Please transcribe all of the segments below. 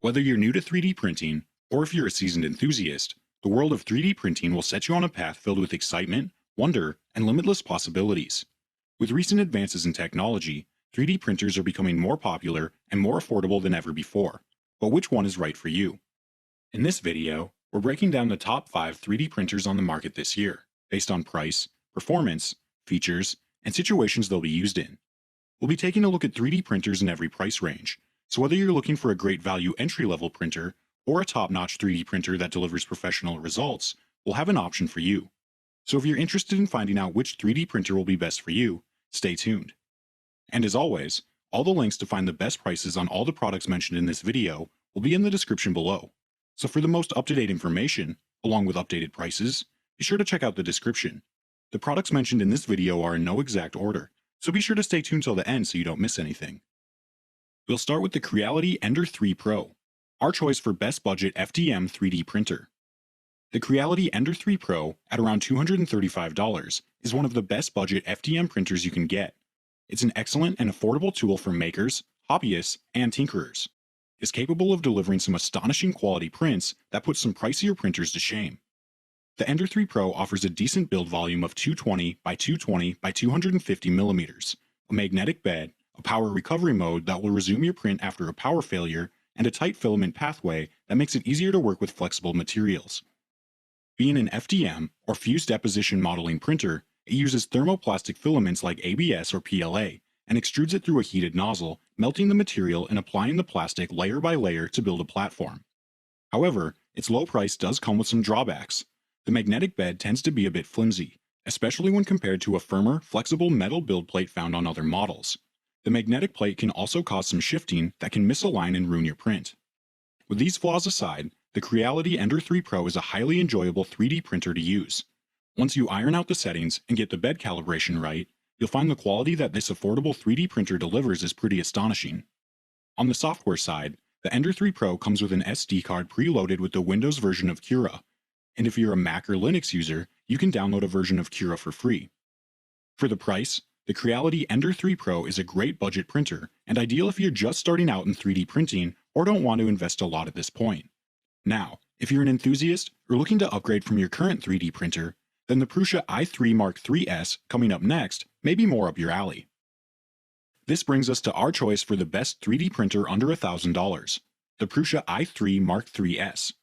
Whether you're new to 3D printing, or if you're a seasoned enthusiast, the world of 3D printing will set you on a path filled with excitement, wonder, and limitless possibilities. With recent advances in technology, 3D printers are becoming more popular and more affordable than ever before. But which one is right for you? In this video, we're breaking down the top 5 3D printers on the market this year, based on price, performance, features, and situations they'll be used in. We'll be taking a look at 3D printers in every price range, so whether you're looking for a great value entry-level printer or a top-notch 3D printer that delivers professional results, we'll have an option for you. So if you're interested in finding out which 3D printer will be best for you, stay tuned. And as always, all the links to find the best prices on all the products mentioned in this video will be in the description below. So for the most up-to-date information, along with updated prices, be sure to check out the description. The products mentioned in this video are in no exact order, so be sure to stay tuned till the end so you don't miss anything. We'll start with the Creality Ender 3 Pro, our choice for best budget FDM 3D printer. The Creality Ender 3 Pro, at around $235, is one of the best budget FDM printers you can get. It's an excellent and affordable tool for makers, hobbyists, and tinkerers. It's capable of delivering some astonishing quality prints that put some pricier printers to shame. The Ender 3 Pro offers a decent build volume of 220 by 220 by 250 millimeters, a magnetic bed, a power recovery mode that will resume your print after a power failure, and a tight filament pathway that makes it easier to work with flexible materials. Being an FDM, or fused deposition modeling printer, it uses thermoplastic filaments like ABS or PLA, and extrudes it through a heated nozzle, melting the material and applying the plastic layer by layer to build a platform. However, its low price does come with some drawbacks. The magnetic bed tends to be a bit flimsy, especially when compared to a firmer, flexible metal build plate found on other models. The magnetic plate can also cause some shifting that can misalign and ruin your print. With these flaws aside, the Creality Ender 3 Pro is a highly enjoyable 3D printer to use. Once you iron out the settings and get the bed calibration right, you'll find the quality that this affordable 3D printer delivers is pretty astonishing. On the software side, the Ender 3 Pro comes with an SD card preloaded with the Windows version of Cura, and if you're a Mac or Linux user, you can download a version of Cura for free. For the price, the Creality Ender 3 Pro is a great budget printer and ideal if you're just starting out in 3D printing or don't want to invest a lot at this point. Now, if you're an enthusiast or looking to upgrade from your current 3D printer, then the Prusa i3 Mark III S coming up next may be more up your alley. This brings us to our choice for the best 3D printer under $1,000, the Prusa i3 Mark III S.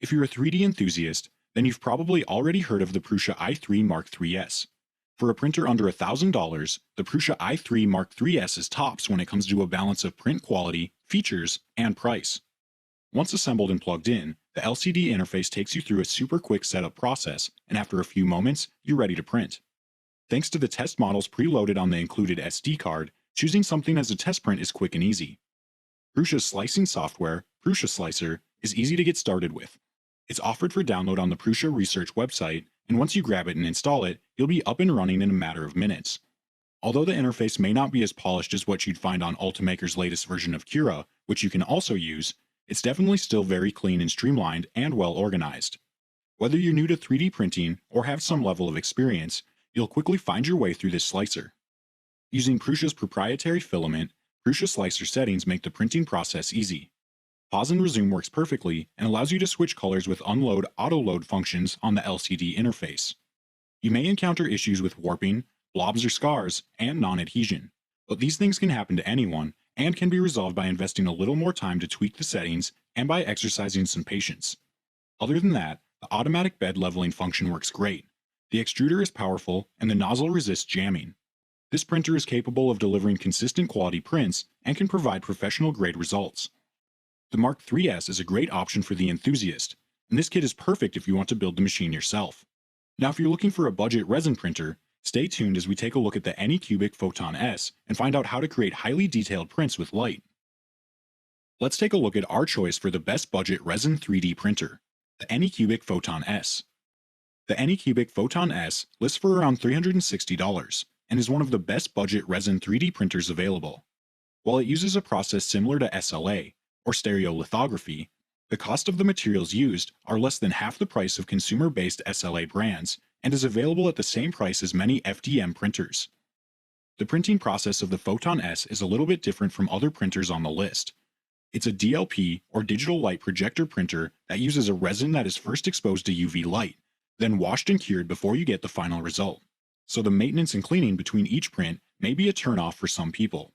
If you're a 3D enthusiast, then you've probably already heard of the Prusa i3 Mark III S. For a printer under $1,000, the Prusa i3 Mark III S is tops when it comes to a balance of print quality, features, and price. Once assembled and plugged in, the LCD interface takes you through a super quick setup process, and after a few moments, you're ready to print. Thanks to the test models preloaded on the included SD card, choosing something as a test print is quick and easy. Prusa's slicing software, Prusa Slicer, is easy to get started with. It's offered for download on the Prusa Research website, and once you grab it and install it, you'll be up and running in a matter of minutes. Although the interface may not be as polished as what you'd find on Ultimaker's latest version of Cura, which you can also use, it's definitely still very clean and streamlined and well organized. Whether you're new to 3D printing or have some level of experience, you'll quickly find your way through this slicer. Using Prusa's proprietary filament, Prusa Slicer settings make the printing process easy. Pause and resume works perfectly and allows you to switch colors with unload auto-load functions on the LCD interface. You may encounter issues with warping, blobs or scars, and non-adhesion, but these things can happen to anyone and can be resolved by investing a little more time to tweak the settings and by exercising some patience. Other than that, the automatic bed leveling function works great. The extruder is powerful and the nozzle resists jamming. This printer is capable of delivering consistent quality prints and can provide professional-grade results. The Mark III S is a great option for the enthusiast, and this kit is perfect if you want to build the machine yourself. Now if you're looking for a budget resin printer, stay tuned as we take a look at the ANYCUBIC Photon S and find out how to create highly detailed prints with light. Let's take a look at our choice for the best budget resin 3D printer, the ANYCUBIC Photon S. The ANYCUBIC Photon S lists for around $360 and is one of the best budget resin 3D printers available. While it uses a process similar to SLA, or stereolithography, the cost of the materials used are less than half the price of consumer-based SLA brands and is available at the same price as many FDM printers. The printing process of the Photon S is a little bit different from other printers on the list. It's a DLP or digital light projector printer that uses a resin that is first exposed to UV light, then washed and cured before you get the final result. So the maintenance and cleaning between each print may be a turnoff for some people.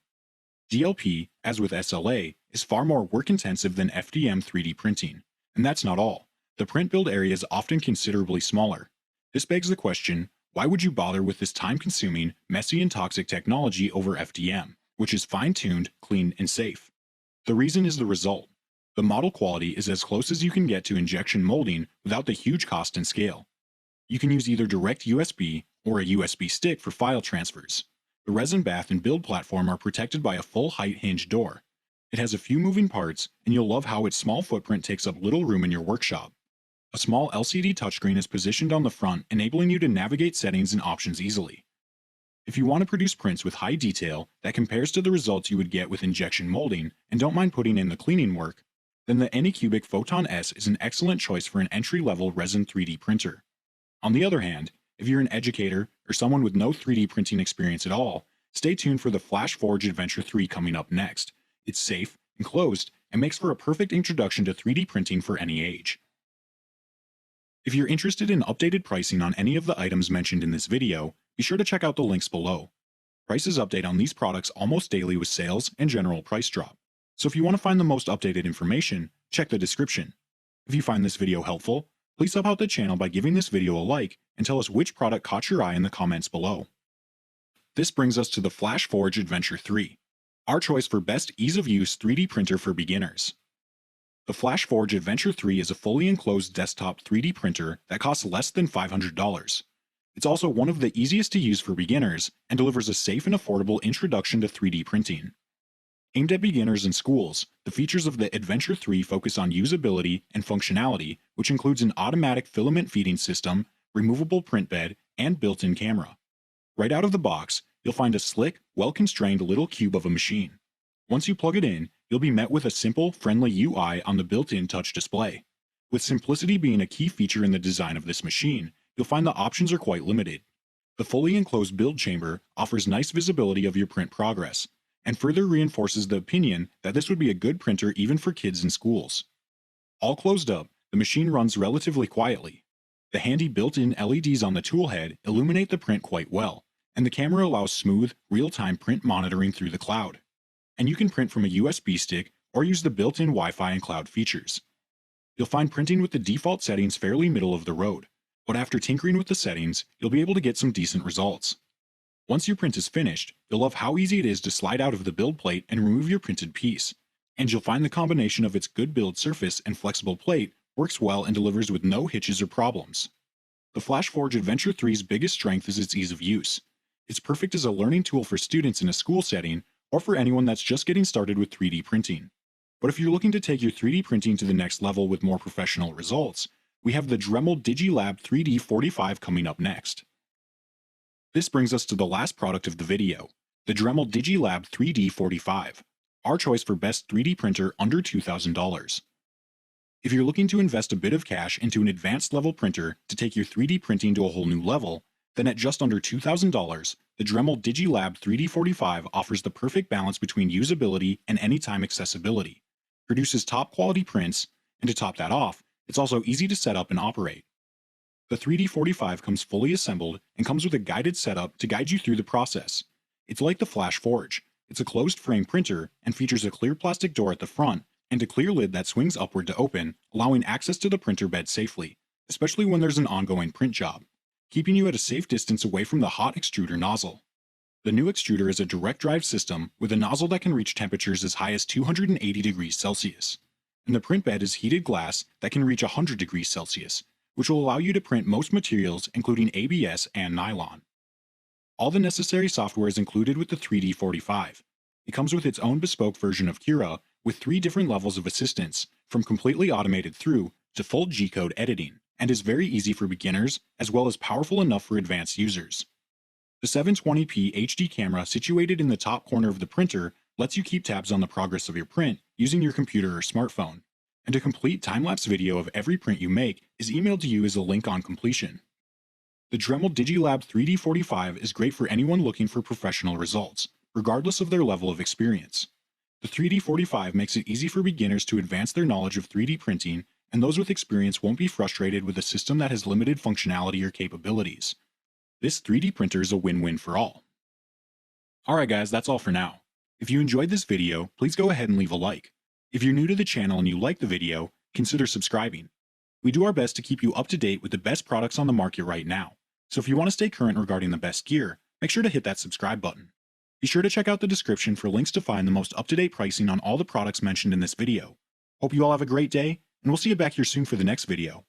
DLP, as with SLA, is far more work-intensive than FDM 3D printing. And that's not all. The print build area is often considerably smaller. This begs the question, why would you bother with this time-consuming, messy and toxic technology over FDM, which is fine-tuned, clean, and safe? The reason is the result. The model quality is as close as you can get to injection molding without the huge cost and scale. You can use either direct USB or a USB stick for file transfers. The resin bath and build platform are protected by a full-height hinge door. It has a few moving parts, and you'll love how its small footprint takes up little room in your workshop. A small LCD touchscreen is positioned on the front, enabling you to navigate settings and options easily. If you want to produce prints with high detail that compares to the results you would get with injection molding and don't mind putting in the cleaning work, then the ANYCUBIC Photon S is an excellent choice for an entry-level resin 3D printer. On the other hand, if you're an educator or someone with no 3D printing experience at all, stay tuned for the FlashForge Adventurer 3 coming up next. It's safe, enclosed, and makes for a perfect introduction to 3D printing for any age. If you're interested in updated pricing on any of the items mentioned in this video, be sure to check out the links below. Prices update on these products almost daily with sales and general price drop. So if you want to find the most updated information, check the description. If you find this video helpful, please help out the channel by giving this video a like and tell us which product caught your eye in the comments below. This brings us to the FlashForge Adventurer 3, our choice for best ease-of-use 3D printer for beginners. The FlashForge Adventurer 3 is a fully enclosed desktop 3D printer that costs less than $500. It's also one of the easiest to use for beginners and delivers a safe and affordable introduction to 3D printing. Aimed at beginners and schools, the features of the Adventurer 3 focus on usability and functionality, which includes an automatic filament feeding system, removable print bed, and built-in camera. Right out of the box, you'll find a slick, well-constrained little cube of a machine. Once you plug it in, you'll be met with a simple, friendly UI on the built-in touch display. With simplicity being a key feature in the design of this machine, you'll find the options are quite limited. The fully enclosed build chamber offers nice visibility of your print progress, and further reinforces the opinion that this would be a good printer even for kids in schools. All closed up, the machine runs relatively quietly. The handy built-in LEDs on the tool head illuminate the print quite well, and the camera allows smooth, real-time print monitoring through the cloud. And you can print from a USB stick or use the built-in Wi-Fi and cloud features. You'll find printing with the default settings fairly middle of the road, but after tinkering with the settings, you'll be able to get some decent results. Once your print is finished, you'll love how easy it is to slide out of the build plate and remove your printed piece. And you'll find the combination of its good build surface and flexible plate works well and delivers with no hitches or problems. The FlashForge Adventurer 3's biggest strength is its ease of use. It's perfect as a learning tool for students in a school setting or for anyone that's just getting started with 3D printing. But if you're looking to take your 3D printing to the next level with more professional results, we have the Dremel DigiLab 3D 45 coming up next. This brings us to the last product of the video, the Dremel DigiLab 3D 45, our choice for best 3D printer under $2,000. If you're looking to invest a bit of cash into an advanced level printer to take your 3D printing to a whole new level, then at just under $2,000, the Dremel DigiLab 3D 45 offers the perfect balance between usability and anytime accessibility, produces top quality prints, and to top that off, it's also easy to set up and operate. The 3D 45 comes fully assembled and comes with a guided setup to guide you through the process. It's like the FlashForge. It's a closed frame printer and features a clear plastic door at the front and a clear lid that swings upward to open, allowing access to the printer bed safely, especially when there's an ongoing print job, keeping you at a safe distance away from the hot extruder nozzle. The new extruder is a direct drive system with a nozzle that can reach temperatures as high as 280 degrees Celsius, and the print bed is heated glass that can reach 100 degrees Celsius, which will allow you to print most materials including ABS and nylon. All the necessary software is included with the 3D 45. It comes with its own bespoke version of Cura with 3 different levels of assistance, from completely automated through to full G-code editing, and is very easy for beginners as well as powerful enough for advanced users. The 720p HD camera situated in the top corner of the printer lets you keep tabs on the progress of your print using your computer or smartphone. And a complete time-lapse video of every print you make is emailed to you as a link on completion. The Dremel DigiLab 3D 45 is great for anyone looking for professional results, regardless of their level of experience. The 3D45 makes it easy for beginners to advance their knowledge of 3D printing, and those with experience won't be frustrated with a system that has limited functionality or capabilities. This 3D printer is a win-win for all. Alright guys, that's all for now. If you enjoyed this video, please go ahead and leave a like. If you're new to the channel and you like the video, consider subscribing. We do our best to keep you up to date with the best products on the market right now, so if you want to stay current regarding the best gear, make sure to hit that subscribe button. Be sure to check out the description for links to find the most up-to-date pricing on all the products mentioned in this video. Hope you all have a great day, and we'll see you back here soon for the next video.